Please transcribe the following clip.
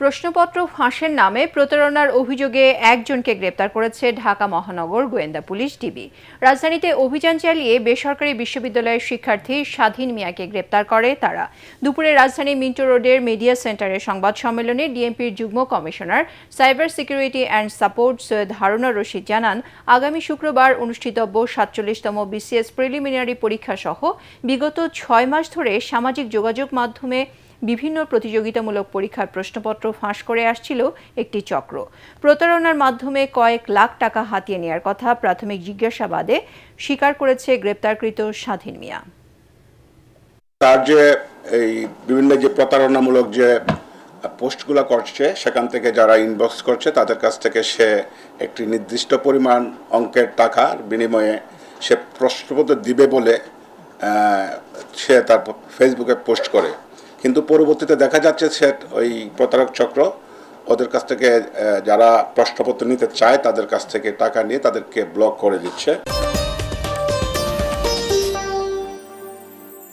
প্রশ্নপত্র ফাঁসের নামে প্রতারণার অভিযোগে একজনকে গ্রেপ্তার করেছে ঢাকা মহানগর গোয়েন্দা পুলিশ ডিবি। রাজধানীতে অভিযান চালিয়ে বেসরকারি বিশ্ববিদ্যালয়ের শিক্ষার্থী স্বাধীন মিয়াকে গ্রেপ্তার করে তারা। দুপুরে রাজধানী মিন্টো রোডের মিডিয়া সেন্টারে সংবাদ সম্মেলনে ডিএমপির যুগ্ম commissioner cyber security and support Syed Haruna Rashid জানান, আগামী শুক্রবার অনুষ্ঠিতব্য ৪৭তম বিসিএস প্রিলিমিনারি পরীক্ষা সহ বিগত ৬ মাস ধরে সামাজিক যোগাযোগ মাধ্যমে বিভিন্ন প্রতিযোগিতামূলক পরীক্ষার প্রশ্নপত্র ফাঁস করে আসছিল একটি চক্র। প্রতারণার মাধ্যমে কয়েক লাখ টাকা হাতিয়ে নেওয়ার কথা প্রাথমিক জিজ্ঞাসাবাদে স্বীকার করেছে গ্রেপ্তারকৃত স্বাধীন মিয়া। তার যে এই বিভিন্ন যে প্রতারণামূলক যে পোস্টগুলো করছে, সেখান থেকে যারা ইনবক্স করছে তাদের কাছ থেকে সে একটি নির্দিষ্ট পরিমাণ অঙ্কের টাকার বিনিময়ে সে প্রশ্নপত্র দিবে বলে সে তার ফেসবুকে পোস্ট করে। কিন্তু পরবর্তীতে দেখা যাচ্ছে সে ওই প্রতারক চক্র ওদের কাছ থেকে যারা প্রশ্নপত্র নিতে চায় তাদের কাছ থেকে টাকা নিয়ে তাদেরকে ব্লক করে দিচ্ছে।